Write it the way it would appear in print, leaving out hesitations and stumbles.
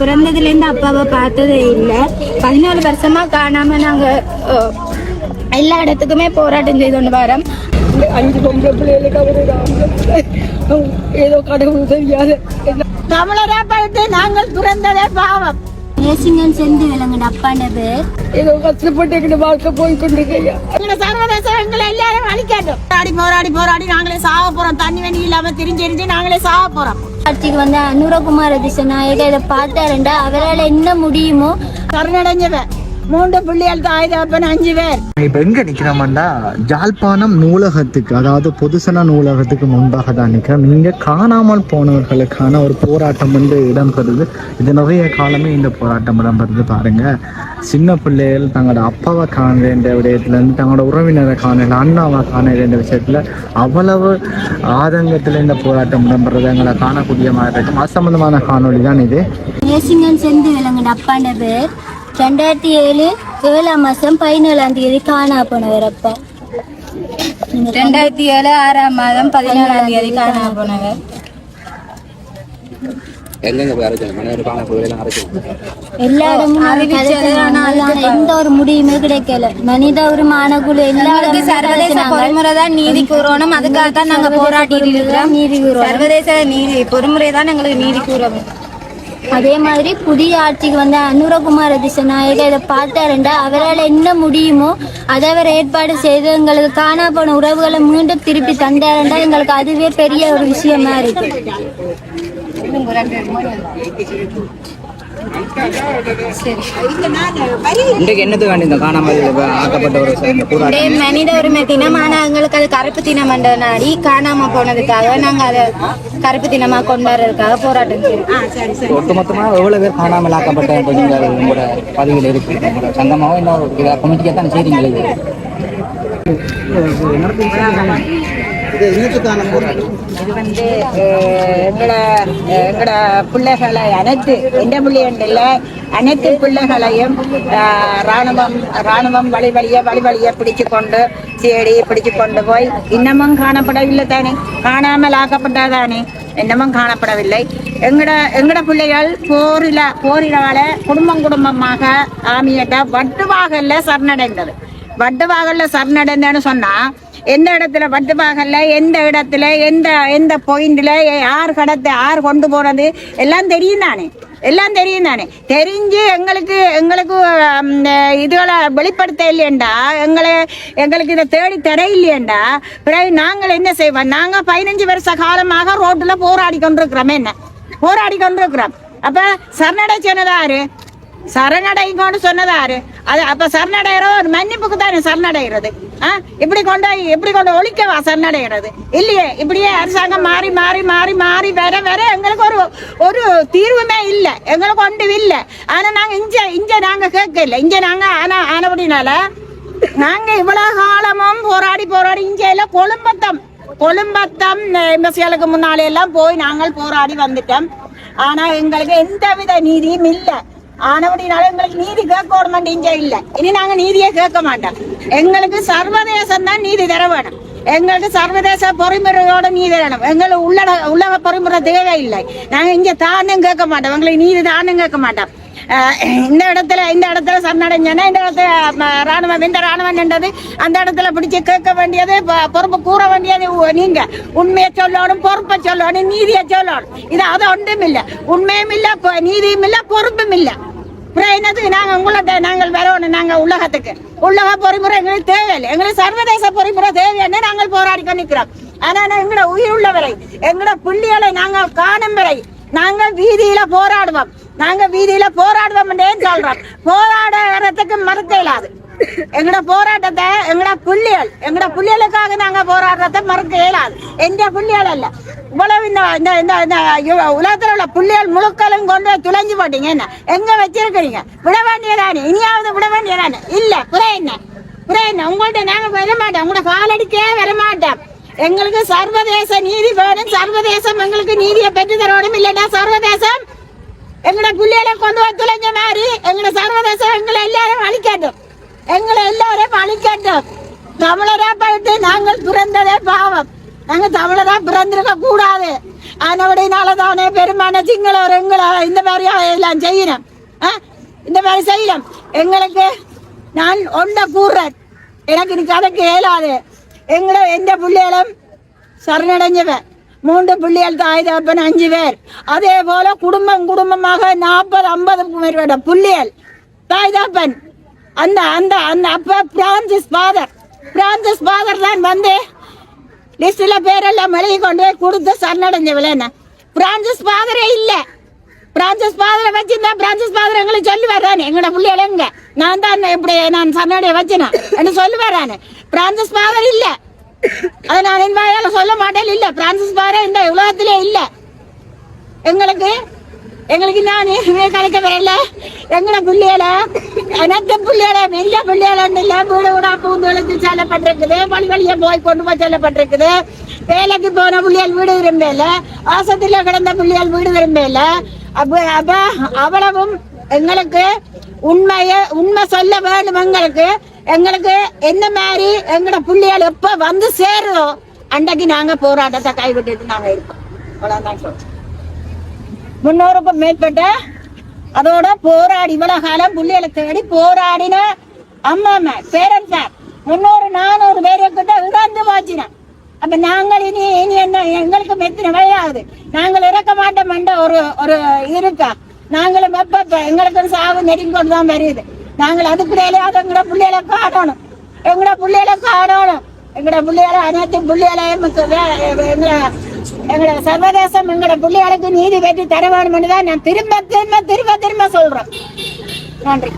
பிறந்ததுலேருந்து அப்பாவை பார்த்ததே இல்லை. 14 வருஷமா காணாம நாங்க எல்லா இடத்துக்குமே போராட்டம் செய்து கொண்டு வரோம். 5 பொம்பளை பிள்ளைகளுக்கு அவரு ஏதோ கடவுள் தெரியாது. தமிழரா பார்த்து நாங்கள் பிறந்ததே பாவம். தேசிங்கன் செந்து விலங்குட அப்பாண்ட பேர். ஏதோ கஷ்டப்பட்டு எங்க வாழ்க்கை போய்கொண்டிருக்கையா. எங்களை சர்வதேசம் எங்களை எல்லாரும் அழிக்கட்டும். போராடி போராடி நாங்களே சாக போறோம். தண்ணி வேணி இல்லாம தெரிஞ்சு நாங்களே சாக போறோம். ஆட்சிக்கு வந்து அனுரகுமார திசநாயக இதை பார்த்தாருண்டா அவரால் என்ன முடியுமோ கருணடைஞ்சவன் 3 பிள்ளைகள் தாய் தகப்பன் 5 பேர். இப்ப எங்க நிக்கிறோம்டா ஜாழ்ப்பாணம் நூலகத்துக்கு, அதாவது பொதுசன நூலகத்துக்கு முன்பாக தான் நிக்கிறோம். இங்க காணாமல் போனவர்களுக்கான ஒரு போராட்டம் வந்து இடம்பெறுது. இது நிறைய காலமே இந்த போராட்டம் இடம்பெறுது. பாருங்க, சின்ன பிள்ளைகள் தங்களோட அப்பாவை காண விடயத்துல இருந்து தங்களோட உறவினரை காணல, அண்ணாவை காண விஷயத்துல அவ்வளவு ஆதங்கத்துல இந்த போராட்டம் இடம்பெறுது எங்களை காணக்கூடிய மாதிரி இருக்கும். அசம்பந்தமான காணொலி தான் இது. தேசிங்கன் செந்து விலங்குட அப்பாண்ட பேர் 2007 7ஆம் மாதம் 17ஆம் தேதி காணா போனவர். அப்பா 2007 6ஆம் மாதம் 17ஆம் தேதி காணா போனவர். எல்லா இடமும் எந்த ஒரு முடிவுமே கிடைக்கல. மனித உரிமான குழு எல்லாருக்கும் சர்வதேச பொறுமுறை தான் நீதி கூறணும். அதுக்காக தான் நாங்க போராட்டிட்டு இருக்கிறோம். நீதி கூறுவோம். சர்வதேச நீதி பொறுமுறை தான் எங்களுக்கு நீதி கூறணும். அதே மாதிரி புதிய ஆட்சிக்கு வந்த அனுரகுமார திசநாயக இதை பார்த்தாருண்டா அவரால் என்ன முடியுமோ அதை அவர் ஏற்பாடு செய்து எங்களுக்கு காணா போன உறவுகளை மீண்டும் திருப்பி தந்தாருண்டா எங்களுக்கு அதுவே பெரிய ஒரு விஷயமா இருக்கு. மனித உரிமை தினம். ஆனா எங்களுக்கு அது கருப்பு தினம் நாடி காணாம போனதுக்காக நாங்க அதை கருப்பு தினமா கொண்டாடுறதுக்காக போராட்டம் செய்யறோம். ஒட்டுமொத்தமா எவ்வளவு பேர் காணாமல் ஆக்கப்பட்ட உங்களோட பதிவில் இருக்கு? சங்கமாவும் இன்னும் கமிட்டியா தான் செய்றீங்க. இது வந்து எங்களோட பிள்ளைகளை அனைத்து எந்த பிள்ளைகள் அனைத்து பிள்ளைகளையும் ராணுவம் வழி வழிய பிடிச்சு கொண்டு பிடிச்சு கொண்டு போய் இன்னமும் காணப்படவில்லை தானே, காணாமல் ஆக்கப்பட்டதானே, இன்னமும் காணப்படவில்லை. எங்கட பிள்ளைகள் போரிலால குடும்பமாக ஆமியிட்ட வட்டுவாகல்ல சரணடைந்தது. வட்டுவாகல்ல சரணடைந்தேன்னு சொன்னா எந்த இடத்துல வட்டுவாகல்ல, எந்த இடத்துல எந்த பாயிண்ட்ல யார் கொண்டு போறது எல்லாம் தெரியும் தானே. தெரிஞ்சு எங்களுக்கு இதுகளை வெளிப்படுத்த இல்லையண்டா, எங்களுக்கு இதை தேடி தர இல்லையண்டா, பிறகு நாங்கள் என்ன செய்வோம்? நாங்க 15 வருஷ காலமாக ரோட்ல போராடி கொண்டிருக்கிறோம். அப்ப சரணடை சொன்னதாரு? சரணடைங்கன்னு சொன்னதாரு? அது அப்ப சரணடைகிற ஒரு மன்னிப்புக்கு தானே சரணடைகிறது. இப்படி கொண்டு ஒழிக்கவா சரணடைகிறது? இல்லையே. இப்படியே அரசாங்கம் மாறி வர எங்களுக்கு ஒரு தீர்வுமே இல்லை, எங்களுக்கு ஒன்று இல்லை. ஆனா நாங்க இஞ்ச நாங்க கேட்கல. இங்க நாங்க ஆனபடினால நாங்க இவ்வளவு காலமும் போராடி இஞ்ச எல்லாம் கொழும்பத்தம் எம்பசிகளுக்கு முன்னாலே எல்லாம் போய் நாங்கள் போராடி வந்துட்டோம். ஆனா எங்களுக்கு எந்தவித நீதியும் இல்லை. ஆனபடினால எங்களுக்கு நீதி கேட்க இங்க இல்லை. இனி நாங்க நீதியே கேட்க மாட்டோம். எங்களுக்கு சர்வதேசம் தான் நீதி தர வேணும். எங்களுக்கு சர்வதேச பொறிமுறையோட நீதி வேணும். எங்களுக்கு உலக பொறிமுறை தேவையில்லை. நாங்க இங்க தானும் கேட்க மாட்டோம். எங்களுக்கு நீதி தானும் கேட்க மாட்டோம். இந்த இடத்துல சரணடைஞ்சனா இந்த இடத்துல இந்த ராணுவம் என்றது அந்த இடத்துல பிடிச்சு கேட்க வேண்டியது, பொறுப்பு கூற வேண்டியது நீங்க. உண்மையை சொல்லணும், பொறுப்பை சொல்லணும், நீதியை சொல்லணும். இது அது ஒன்றும் இல்லை. உண்மையும் இல்லை, நீதியும் இல்லை, பொறுப்பும் இல்லை. என்னத்துக்கு நாங்கள் வரணும்? நாங்க உலக பொறிமுறை எங்களுக்கு தேவையில்லை. எங்களுக்கு சர்வதேச பொறிமுறை தேவைன்னு நாங்கள் போராடி கொண்டிருக்கிறோம். ஆனா எங்களோட உயிர் உள்ளவரை, எங்களோட புள்ளிகளை நாங்கள் காணும் வரை நாங்கள் வீதியில போராடுவோம். என்றே சொல்றோம். போராடுறதுக்கு மறுக்க இயலாது. எங்களோட போராட்டத்தை எங்களோட புள்ளிகளுக்காக நாங்க போராடுறத மறுக்க இயலாது. எந்த புள்ளிகள் அல்ல. இவ்வளவு இந்த உலகத்துல உள்ள புள்ளிகள் முழுக்களும் கொண்டு துளைஞ்சு போட்டீங்க. என்ன எங்க வச்சிருக்கிறீங்க? விட வேண்டியதானே, இனியாவது விட வேண்டியதானே. இல்ல புற என்ன உங்கள்ட்ட நாங்க வரமாட்டோம். உங்களோட காலடிக்கே வரமாட்டோம். எங்களுக்கு சர்வதேச நீதி வேணும். சர்வதேசம் எங்களுக்கு நீதியை பெற்று தரணும். இல்லைன்னா சர்வதேசம் எங்களோட பிள்ளைகளை கொண்டு வந்து துளைஞ்ச மாதிரி எங்களோட சர்வதேசம் எங்களை எல்லாரும் அழிக்கட்டும். தமிழரா பார்த்து நாங்கள் பிறந்ததே பாவம். நாங்க தமிழரா பிறந்திருக்க கூடாது. ஆனவடையினாலதானே பெருமான சிங்களவர் எங்களை இந்த மாதிரி எல்லாம் செய்யணும். இந்த மாதிரி செய்யலாம். எங்களுக்கு நான் ஒன்றை கூறுறேன், எனக்கு இன்னைக்கு கதைக்கு இயலாது. எந்த பிள்ளைகளும் சரணடைஞ்சவன் 3 பிள்ளைகள், தாய் தகப்பன் 5 பேர். அதே போல குடும்பமாக 40-50 பேரோட பிள்ளைகள், தாய் தகப்பன். அந்த அந்த அந்த அப்ப பிரான்சிஸ் ஃபாதர் தான் வந்து லிஸ்ட்ல பேரெல்லாம் எழுதி கொண்டு போய் கொடுத்து சரணடைஞ்சவள. என்ன பிரான்சிஸ் ஃபாதரே இல்ல. பிரான்சிஸ் ஃபாதரை வச்சிருந்தா பிரான்சிஸ் ஃபாதர் எங்களுக்கு சொல்லி வர்றானே, எங்களோட பிள்ளைகள் எங்க நான் தான் எப்படி நான் சரணடைய வச்சேனா என்று சொல்லி வர்றானே. பிரான்சிஸ் ஃபாதர் இல்ல. அதை நான் என் வாயால சொல்ல மாட்டேன். இல்ல, பிரான்சிஸ் ஃபாதர் இந்த உலகத்திலே இல்ல. எங்களுக்கு நான் கலைக்க வரல. எங்கட பிள்ளைகளை அனைத்து பிள்ளைகளை எந்த பிள்ளைகள் இல்ல, வீடு வீடா பூந்தோளத்தில் செல்லப்பட்டிருக்குது, வழிய போய் கொண்டு போய் செல்லப்பட்டிருக்குது. வேலைக்கு போன பிள்ளைகள் வீடு விரும்பல, ஆசத்துல கிடந்த பிள்ளைகள் வீடு விரும்பல. அப்ப அவ்வளவும் எங்களுக்கு உண்மை சொல்ல வேண்டும். எங்களுக்கு என்ன மாதிரி எங்கட பிள்ளைகள் எப்ப வந்து சேருதோ அன்றைக்கு நாங்க போராட்டத்தை கைவிட்டு நாங்க இருக்கோம். அவ்வளவுதான் சொல்றோம். 300க்கும் மேற்பட்ட அதோட போராடி இவ்வளவு காலம் பிள்ளைகளை தேடி போராடின அம்மா பேரண்ட்ஸ் 300-400 பேருக்கிட்ட இறந்து போச்சுனா. அப்ப நாங்கள் இனி என்ன எங்களுக்கு மெத்தின வழியாகுது. நாங்கள் இறக்க மாட்டோம் ஒரு இருக்கா. நாங்களும் எங்களுக்கு சாவு நெருங்கி கொண்டுதான் வருது. நாங்கள் அதுக்குடையிலேயாவது எங்கட பிள்ளைகளை காணணும். எங்கட பிள்ளைகளை அனைத்து பிள்ளைகளையும் எங்கட சர்வதேசம் எங்கட பிள்ளைகளுக்கு நீதி பெற்று தர வேண்டும் தான் நான் திரும்ப சொல்றேன். நன்றி.